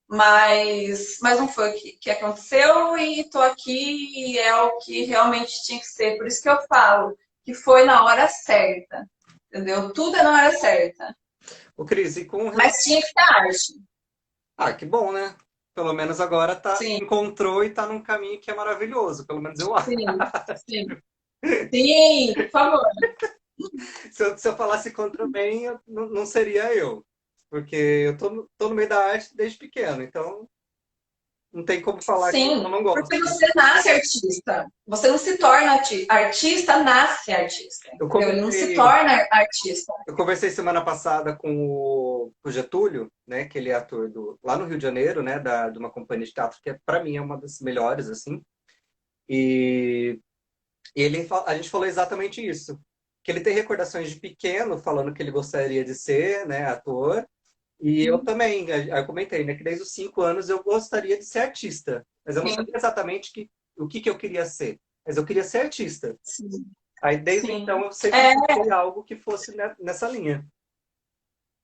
Mas não foi o que aconteceu e estou aqui e é o que realmente tinha que ser. Por isso que eu falo que foi na hora certa, entendeu? Tudo é na hora certa. O Cris, e com Mas relação. tinha que ter arte. Ah, que bom, né? Pelo menos agora Sim, encontrou e tá num caminho que é maravilhoso, pelo menos eu acho. sim, sim. Sim, por favor. Se eu falasse contra bem, não seria eu. Porque eu tô no meio da arte desde pequeno, então não tem como falar que eu Sim, não porque gosto. você nasce artista. Você não se torna artista, nasce artista. Eu Entendeu? Ele não se conversei, torna artista. eu conversei semana passada com o Getúlio, né, que ele é ator lá no Rio de Janeiro, né, de uma companhia de teatro que para mim é uma das melhores, assim. E a gente falou exatamente isso. Que ele tem recordações de pequeno, falando que ele gostaria de ser, né, ator. E eu também, aí eu comentei, né, que desde os 5 anos eu gostaria de ser artista. Mas eu não Sim, sabia exatamente o que eu queria ser. Mas eu queria ser artista. sim, Aí desde então sim. eu sempre É, busquei algo que fosse nessa linha.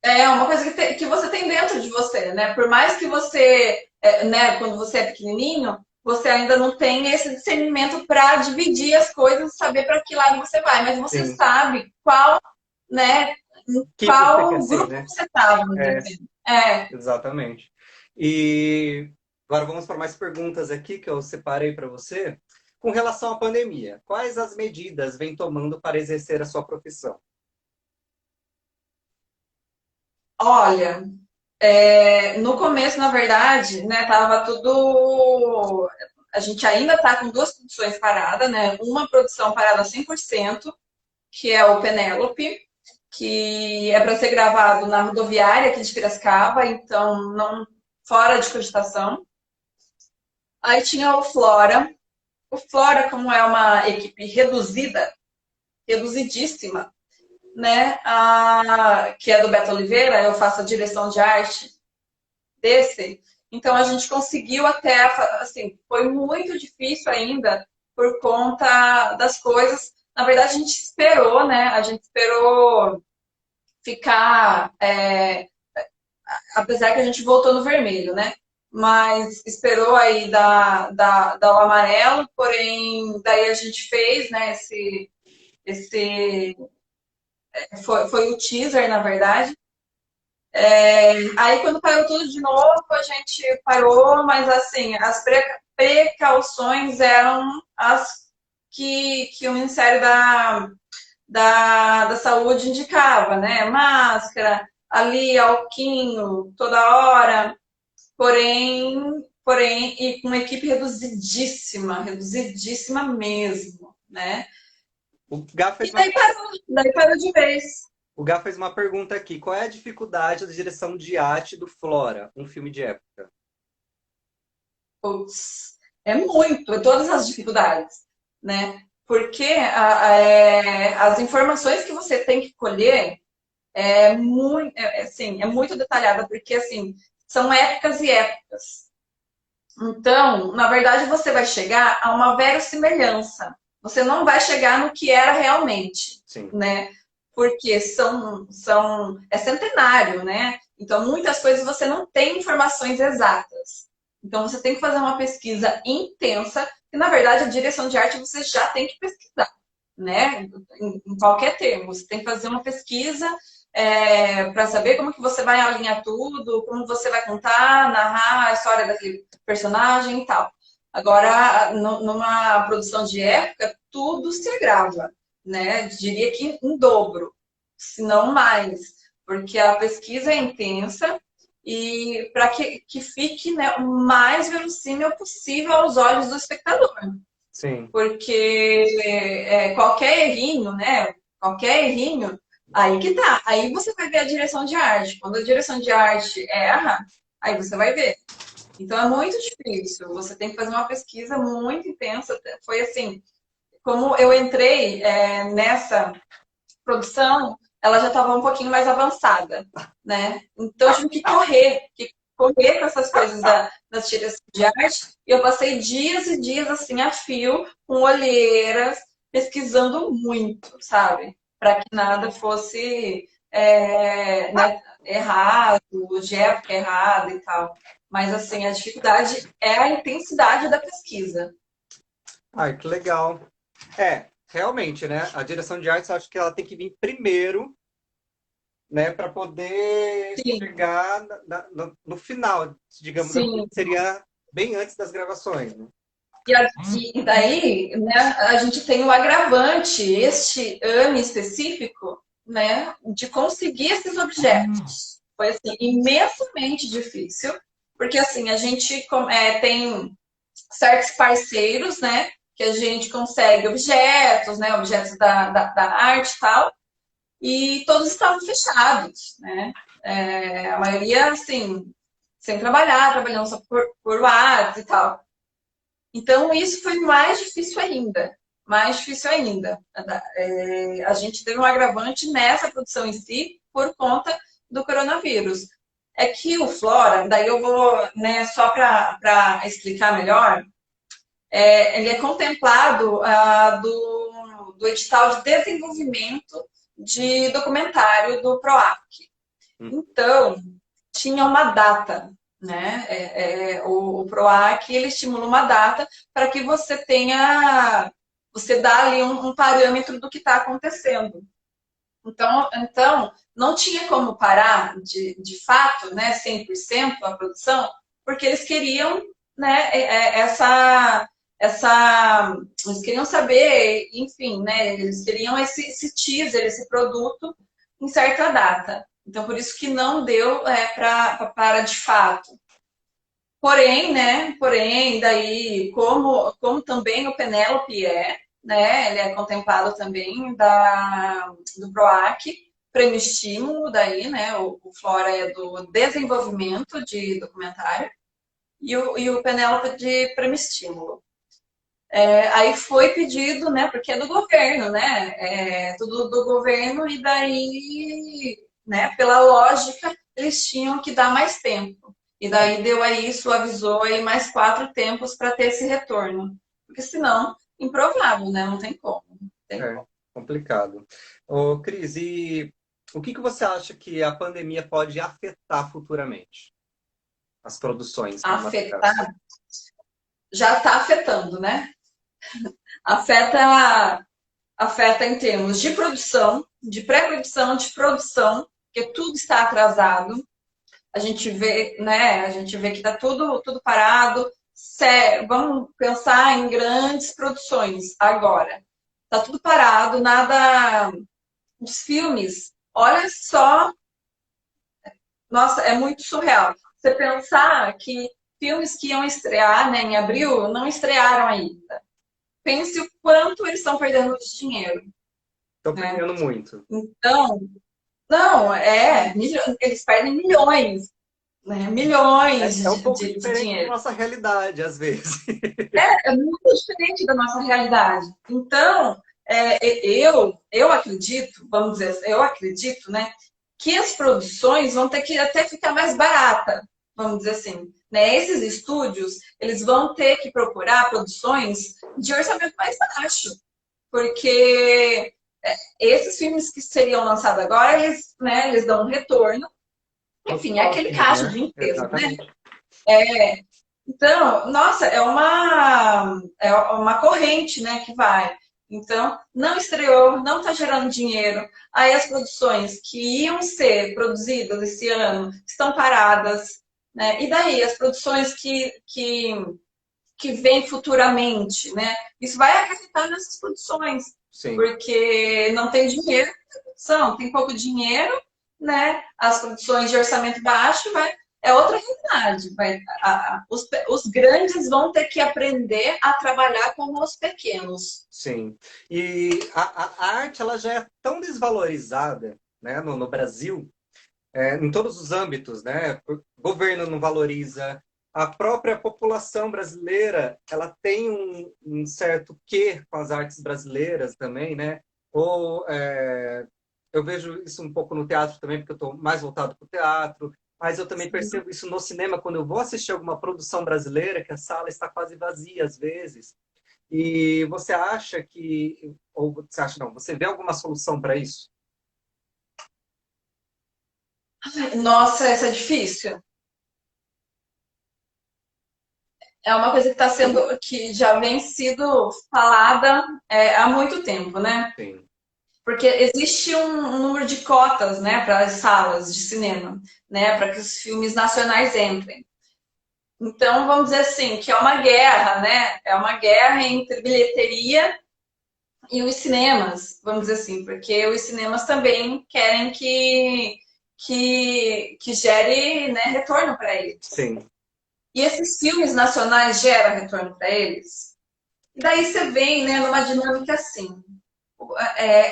é uma coisa que você tem dentro de você, né? Por mais que você, né, quando você é pequenininho, você ainda não tem esse discernimento para dividir as coisas, saber para que lado você vai, mas você Sim. sabe qual, né, em Que você quer qual ser, grupo né? você está, vamos dizer É, assim. É, exatamente. E agora vamos para mais perguntas aqui que eu separei para você. Com relação à pandemia, quais as medidas vem tomando para exercer a sua profissão? olha, no começo, na verdade, né, tava tudo. A gente ainda está com duas produções paradas, né? Uma produção parada 100%, que é o Penélope, que é para ser gravado na rodoviária aqui de Piracicaba, então não fora de cogitação. Aí tinha o Flora. O Flora, como é uma equipe reduzida, reduzidíssima, né? Que é do Beto Oliveira, eu faço a direção de arte desse. Então a gente conseguiu até, assim, foi muito difícil ainda por conta das coisas. Na verdade, a gente esperou, né? A gente esperou ficar apesar que a gente voltou no vermelho, né? Mas esperou aí dar o amarelo, porém, daí a gente fez, né, esse foi o teaser, na verdade. Aí, quando parou tudo de novo, a gente parou, mas assim, as precauções eram as que o Ministério da Saúde indicava, né? Máscara, ali, alquinho, toda hora, porém, e com uma equipe reduzidíssima mesmo, né? O Gá fez E uma, daí parou de vez. o Gá fez uma pergunta aqui. Qual é a dificuldade da direção de arte do Flora, um filme de época? Putz, é todas as dificuldades, né? Porque as informações que você tem que colher assim, é muito detalhada, porque assim, são épocas e épocas. Então, na verdade, você vai chegar a uma verossimilhança. Você não vai chegar no que era realmente, Sim, né? Porque é centenário, né? Então, muitas coisas você não tem informações exatas. Então, você tem que fazer uma pesquisa intensa, e na verdade, a direção de arte você já tem que pesquisar, né? Em qualquer termo. Você tem que fazer uma pesquisa para saber como que você vai alinhar tudo, como você vai contar, narrar a história daquele personagem e tal. Agora, numa produção de época, tudo se agrava, né? Diria que em dobro, se não mais, porque a pesquisa é intensa e para que fique, né, o mais verossímil possível aos olhos do espectador. sim. Porque qualquer errinho, né? Qualquer errinho, aí que tá. Aí você vai ver a direção de arte. Quando a direção de arte erra, aí você vai ver. Então é muito difícil. Você tem que fazer uma pesquisa muito intensa. Foi assim, como eu entrei nessa produção, ela já estava um pouquinho mais avançada, né? Então eu tive que correr com essas coisas das tiras de arte. E eu passei dias e dias assim a fio, com olheiras, pesquisando muito, sabe? Para que nada fosse né, errado, de época errada e tal. Mas assim, a dificuldade é a intensidade da pesquisa. Ai, que legal. É, realmente, né? A direção de arte, eu acho que ela tem que vir primeiro, né, para poder Sim, chegar no final, digamos assim, sim. seria bem antes das gravações, né? E daí, né, a gente tem o agravante, este ano em específico, né, de conseguir esses objetos. Foi, assim, imensamente difícil, porque, assim, a gente tem certos parceiros, né, que a gente consegue objetos, né, objetos da arte e tal, e todos estavam fechados, né. A maioria, assim, sem trabalhar, trabalhando só por WhatsApp e tal. Então, isso foi mais difícil ainda. Mais difícil ainda. A gente teve um agravante nessa produção em si por conta do coronavírus. É que o Flora, daí eu vou, né, só para explicar melhor, ele é contemplado do edital de desenvolvimento de documentário do PROAC. Hum. Então, tinha uma data, né? O PROAC ele estimula uma data para que você dá ali um parâmetro do que está acontecendo. Então, não tinha como parar de fato, né, 100% a produção, porque eles queriam, né, eles queriam saber, enfim, né, eles queriam esse teaser, esse produto em certa data. Então, por isso que não deu para de fato. Porém, né? Porém, daí, como também o Penélope né? Ele é contemplado também do PROAC, Prêmio Estímulo, daí, né? O Flora é do desenvolvimento de documentário e o Penélope de Prêmio Estímulo. Aí foi pedido, né? Porque é do governo, né? É tudo do governo e daí, né? Pela lógica, eles tinham que dar mais tempo. E daí deu aí, suavizou aí mais 4 tempos para ter esse retorno. Porque senão, improvável, né? Não tem como. Não tem É como. complicado. Ô, Cris, e O que você acha que a pandemia pode afetar futuramente? As produções cinematográficas. Afetar, já está afetando, né? Afeta, afeta em termos de produção, de pré-produção, de produção, porque tudo está atrasado. A gente vê, né? A gente vê que está tudo parado. Vamos pensar em grandes produções agora. Está tudo parado, nada. Os filmes, olha só, nossa, é muito surreal. Você pensar que filmes que iam estrear, né, em abril não estrearam ainda. Pense o quanto eles estão perdendo de dinheiro, Estão né? perdendo muito. Então, não, eles perdem milhões, né? Milhões É um pouco de diferente da dinheiro. nossa realidade, às vezes. É muito diferente da nossa realidade. Então, eu acredito, vamos dizer, eu acredito, né, que as produções vão ter que até ficar mais barata, vamos dizer assim. Né? Esses estúdios, eles vão ter que procurar produções de orçamento mais baixo, porque esses filmes que seriam lançados agora, eles, né, eles dão um retorno. Enfim, é aquele Próximos, caso né? de empresa, né? Exatamente. Então, nossa, é uma corrente, né, que vai. Então, não estreou, não está gerando dinheiro. Aí as produções que iam ser produzidas esse ano estão paradas, né? E daí, as produções que vêm futuramente, né? Isso vai acarretar nessas produções, Sim. porque não tem dinheiro na produção, tem pouco dinheiro, né? As produções de orçamento baixo é outra realidade. Os grandes vão ter que aprender a trabalhar como os pequenos. Sim. E a arte ela já é tão desvalorizada, né, no Brasil, em todos os âmbitos, né? O governo não valoriza, a própria população brasileira ela tem um certo quê com as artes brasileiras também, né? Ou eu vejo isso um pouco no teatro também, porque eu estou mais voltado para o teatro, mas eu também percebo isso no cinema quando eu vou assistir alguma produção brasileira, que a sala está quase vazia às vezes. E você acha que, ou você acha não, você vê alguma solução para isso? Nossa, essa é difícil. É uma coisa que está sendo, que já vem sido falada há muito tempo, né? Sim, Porque existe um número de cotas, né, para as salas de cinema, né, para que os filmes nacionais entrem. Então, vamos dizer assim, que é uma guerra, né? É uma guerra entre bilheteria e os cinemas, vamos dizer assim, porque os cinemas também querem que gere, né, retorno para eles. sim, E esses filmes nacionais geram retorno para eles. E daí você vem, né, numa dinâmica assim.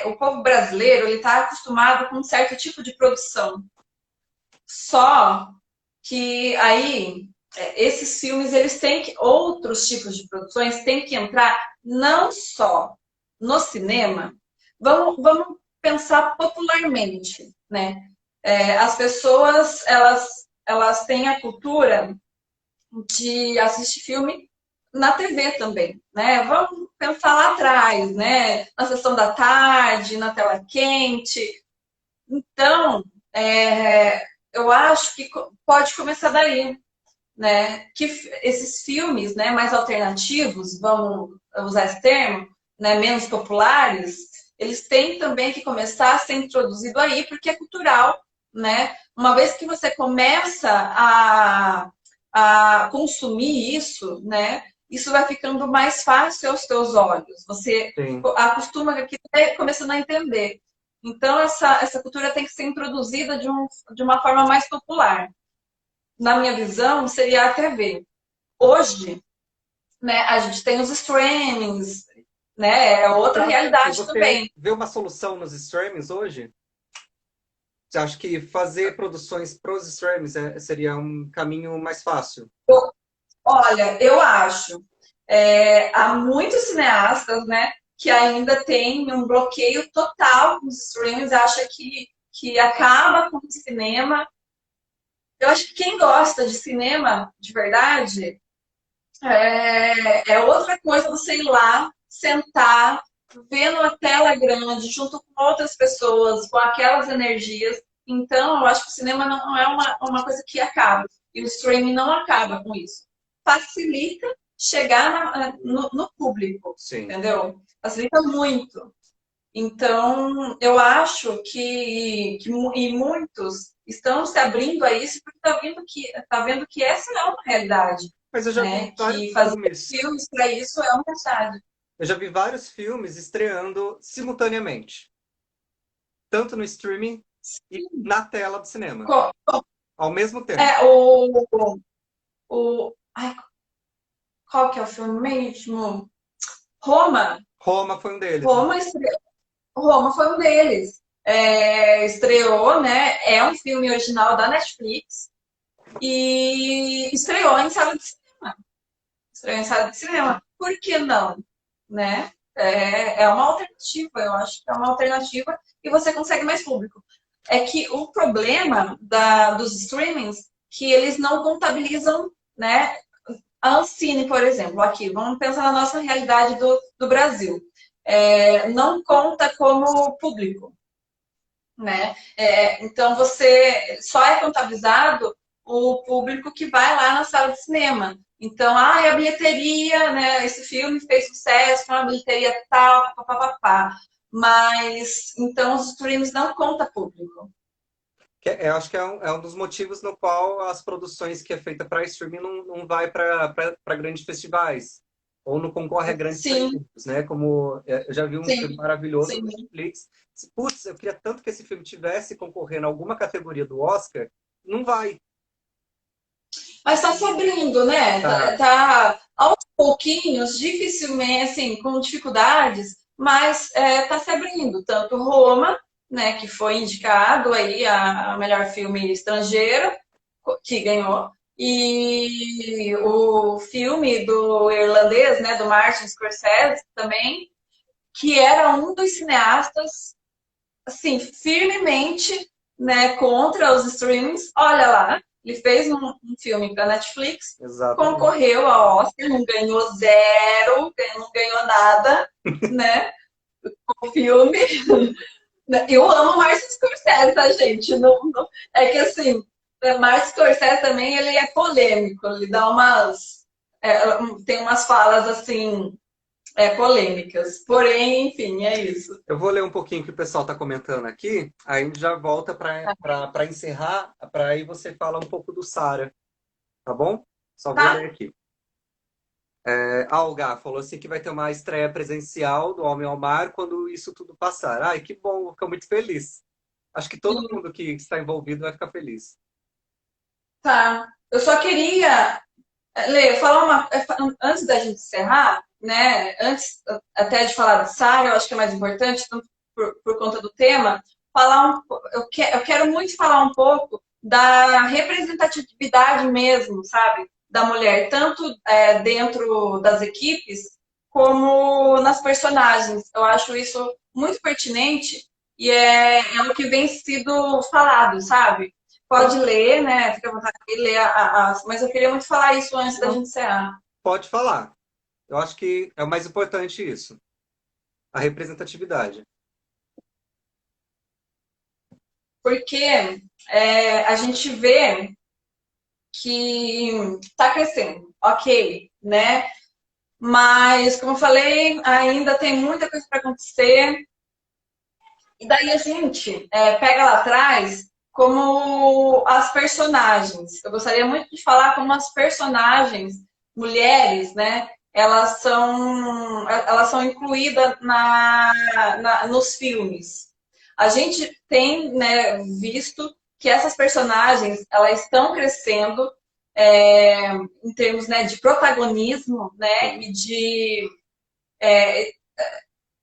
O povo brasileiro ele está acostumado com um certo tipo de produção. Só que aí esses filmes eles têm que outros tipos de produções têm que entrar não só no cinema. Vamos pensar popularmente, né? As pessoas elas têm a cultura de assistir filme na TV também, né? Vamos pensar lá atrás, né? Na sessão da tarde, na tela quente. Então, eu acho que pode começar daí, né? Que esses filmes, né, mais alternativos, vamos usar esse termo, né, menos populares, eles têm também que começar a ser introduzido aí, porque é cultural, né? Uma vez que você começa a consumir isso, né? Isso vai ficando mais fácil aos teus olhos. Você sim. acostuma aqui começando a entender. Então, essa cultura tem que ser introduzida de uma forma mais popular. Na minha visão, seria a TV. Hoje, né, a gente tem os streamings, né? É Você outra acha que realidade você também. vê uma solução nos streamings hoje? Você acha que fazer produções para os streamings seria um caminho mais fácil? Olha, eu acho. Há muitos cineastas, né, que ainda têm um bloqueio total com os streamings, acha que acaba com o cinema. Eu acho que quem gosta de cinema de verdade é outra coisa você ir lá, sentar, vendo a tela grande, junto com outras pessoas, com aquelas energias. Então, eu acho que o cinema não é uma coisa que acaba. E o streaming não acaba com isso. Facilita chegar no público, Sim. entendeu? Facilita muito. Então, eu acho e muitos estão se abrindo a isso porque tá vendo que essa é uma realidade, Mas eu já né? vi vários Que fazer filmes. filmes para isso é uma verdade. Eu já vi vários filmes estreando simultaneamente, tanto no streaming e na tela do cinema, Co- ao mesmo tempo. É ai, qual que é o filme mesmo? Roma. Roma foi um deles, né? Roma, Roma foi um deles. Estreou, né? É um filme original da Netflix e estreou em sala de cinema. Estreou em sala de cinema. Por que não? Né? É uma alternativa, eu acho que é uma alternativa e você consegue mais público. É que o problema dos streamings que eles não contabilizam, né? A Ancine, por exemplo, aqui, vamos pensar na nossa realidade do Brasil. Não conta como público, né? Então, você só é contabilizado o público que vai lá na sala de cinema. Então, a bilheteria, né? Esse filme fez sucesso, foi uma bilheteria tal, papapá. Mas, então, os streams não conta público. Eu acho que é um dos motivos no qual as produções que é feita para streaming não vai para grandes festivais ou não concorre a grandes Sim, prêmios, né? Como eu já vi um filme sim, maravilhoso no sim. Netflix. Putz, eu queria tanto que esse filme tivesse concorrendo a alguma categoria do Oscar. Não vai, Mas está se abrindo, né? tá? Tá aos pouquinhos, dificilmente, assim, com dificuldades, mas está se abrindo. Tanto Roma, né, que foi indicado aí a melhor filme estrangeiro, que ganhou, e o filme do irlandês, né, do Martin Scorsese também, que era um dos cineastas, assim, firmemente, né, contra os streamings. Olha lá, ele fez um filme para Netflix, Exatamente. concorreu ao Oscar, não ganhou zero, não ganhou nada, né? O filme. Eu amo Martin Scorsese, tá, gente? É que assim, Martin Scorsese também ele é polêmico, ele dá tem umas falas assim polêmicas. Porém, enfim, é isso. Eu vou ler um pouquinho o que o pessoal está comentando aqui, aí a gente já volta para encerrar, para aí você fala um pouco do Sara, tá bom? Só vou Tá? ler aqui. A Olga falou assim que vai ter uma estreia presencial do Homem ao Mar quando isso tudo passar. Ai, que bom, vou ficar muito feliz. Acho que todo Sim. mundo que está envolvido vai ficar feliz. Tá. Eu só queria, Lê, falar antes da gente encerrar, né? Antes até de falar de Sara, eu acho que é mais importante, tanto por conta do tema, eu quero muito falar um pouco da representatividade mesmo, sabe? Da mulher, tanto dentro das equipes, como nas personagens. Eu acho isso muito pertinente e é o que vem sido falado, sabe? Pode Pode, ler, né? Fica à vontade de ler, mas eu queria muito falar isso antes da não, gente encerrar. pode falar. Eu acho que é o mais importante isso, a representatividade. Porque a gente vê que está crescendo, ok, né? Mas, como eu falei, ainda tem muita coisa para acontecer. E daí a gente pega lá atrás como as personagens. Eu gostaria muito de falar como as personagens mulheres, né? Elas são incluídas nos filmes. A gente tem, né, visto que essas personagens elas estão crescendo em termos, né, de protagonismo, né, Sim, e de é,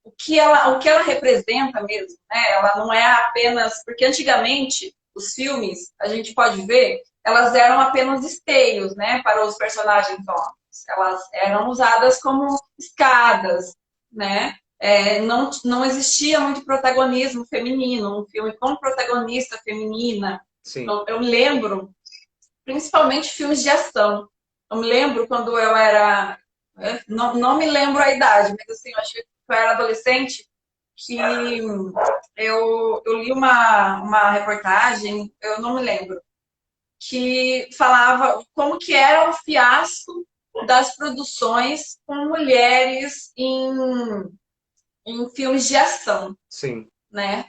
o que ela representa mesmo, né? Ela não é apenas. Porque antigamente, os filmes, a gente pode ver, elas eram apenas esteios, né? Para os personagens homens. Elas eram usadas como escadas, né? Não existia muito protagonismo feminino, um filme com protagonista feminina. sim. Eu me lembro, principalmente filmes de ação. Eu me lembro quando eu era. Não me lembro a idade, mas assim, eu acho que eu era adolescente, que eu li uma reportagem, eu não me lembro, que falava como que era o fiasco das produções com mulheres em filmes de ação, Sim. né?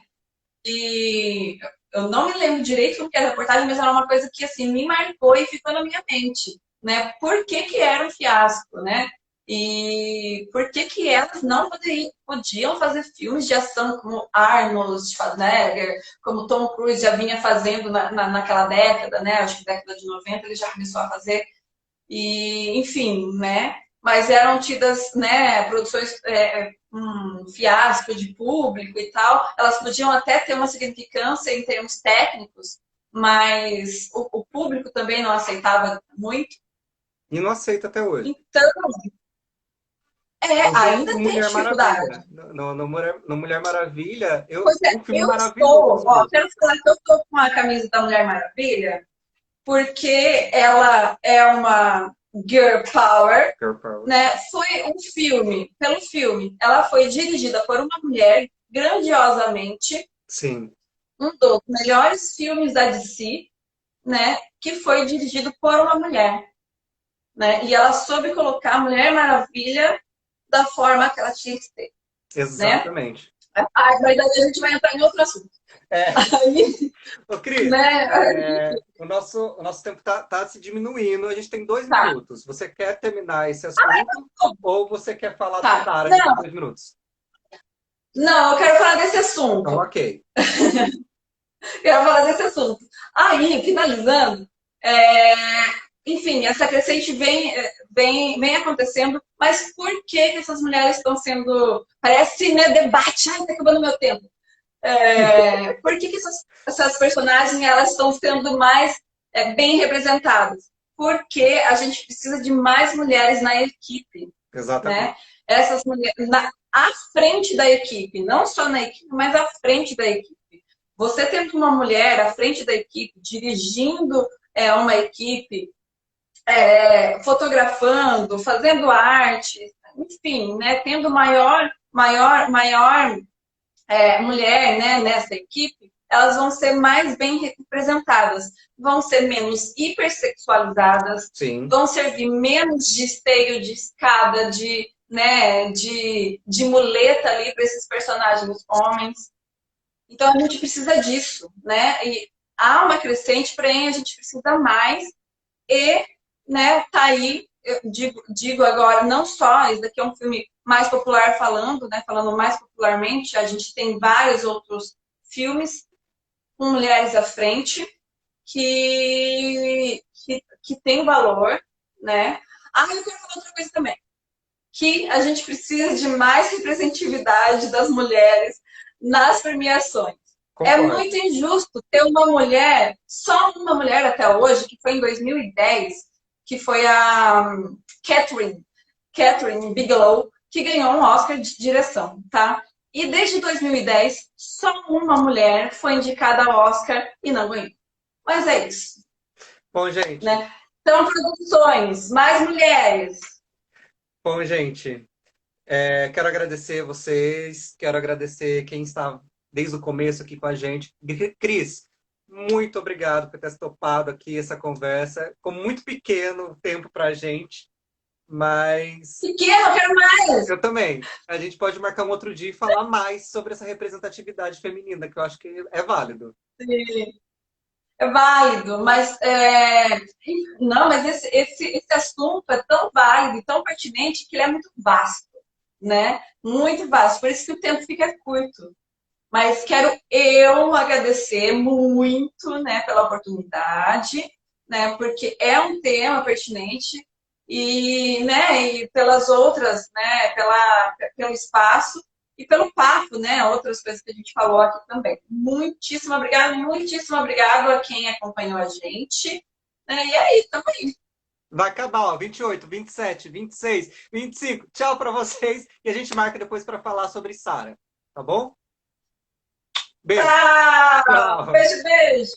E eu não me lembro direito do que era a reportagem, mas era uma coisa que assim me marcou e ficou na minha mente, né? Por que que era um fiasco, né? E por que que elas não podiam fazer filmes de ação como Arnold Schwarzenegger, como Tom Cruise já vinha fazendo naquela década, né? Acho que década de 90 ele já começou a fazer. E, enfim, né? Mas eram tidas, né, produções um fiasco de público e tal. Elas podiam até ter uma significância em termos técnicos, mas o público também não aceitava muito. E não aceita até hoje. Então, Eu vejo ainda tem Mulher dificuldade. Maravilha. No Mulher Maravilha, Pois é, um filme eu estou, ó, maravilhoso. quero falar que eu estou com a camisa da Mulher Maravilha, porque ela é uma girl power, Girl Power. né? Foi um filme, pelo filme, ela foi dirigida por uma mulher grandiosamente, Sim, um dos melhores filmes da DC, né? Que foi dirigido por uma mulher, né? E ela soube colocar a Mulher Maravilha da forma que ela tinha que ter, né? exatamente. Mas daí a gente vai entrar em outro assunto. É. Aí, Ô, Cris, né? o nosso tempo tá se diminuindo. A gente tem dois Tá, minutos. Você quer terminar esse assunto ou você quer falar da tá. Sara nesses Não, 2 minutos? não, eu quero falar desse Então, assunto. ok. Quero falar desse assunto. Aí, finalizando, é, enfim, essa crescente vem acontecendo, mas por que que essas mulheres estão sendo. Parece, né, debate, ai, tá acabando meu tempo. Por que que essas personagens elas estão sendo mais bem representadas? Porque a gente precisa de mais mulheres na equipe, né? Exatamente. Essas mulheres à frente da equipe, não só na equipe, mas à frente da equipe. Você tendo uma mulher à frente da equipe, dirigindo uma equipe, fotografando, fazendo arte, enfim, né, tendo maior mulher, né, nessa equipe, elas vão ser mais bem representadas, vão ser menos hipersexualizadas, Sim, vão servir menos de esteio, de escada, de muleta ali para esses personagens homens. Então a gente precisa disso, né? E há uma crescente, porém a gente precisa mais e, né, tá aí, eu digo agora, não só, esse daqui é um filme mais popular falando, né, falando mais popularmente, a gente tem vários outros filmes com mulheres à frente que tem valor, né? Ah, eu quero falar outra coisa também, que a gente precisa de mais representatividade das mulheres nas premiações. É concordo. muito injusto ter uma mulher, só uma mulher até hoje, que foi em 2010, que foi a Catherine Bigelow, que ganhou um Oscar de direção, tá? E desde 2010, só uma mulher foi indicada ao Oscar e não ganhou. Mas é isso, Bom, gente. né? Então, produções, mais mulheres. Bom, gente. Quero agradecer vocês, quero agradecer quem está desde o começo aqui com a gente. Cris, muito obrigado por ter topado aqui essa conversa. Ficou muito pequeno o tempo para a gente, mas Pequeno, eu quero mais. eu também. A gente pode marcar um outro dia e falar mais sobre essa representatividade feminina, que eu acho que é válido. É válido, mas não, mas esse assunto é tão válido e tão pertinente que ele é muito vasto, né? Muito vasto, por isso que o tempo fica curto. Mas quero eu agradecer muito, né, pela oportunidade, né, porque é um tema pertinente e, né, e pelas outras, né, pelo espaço e pelo papo, né, outras coisas que a gente falou aqui também. Muitíssimo obrigado a quem acompanhou a gente. Né, e aí, também. Vai acabar, ó, 28, 27, 26, 25. Tchau para vocês e a gente marca depois para falar sobre Sara, tá bom? Beijo. Tchau! Tchau. Beijo, beijo!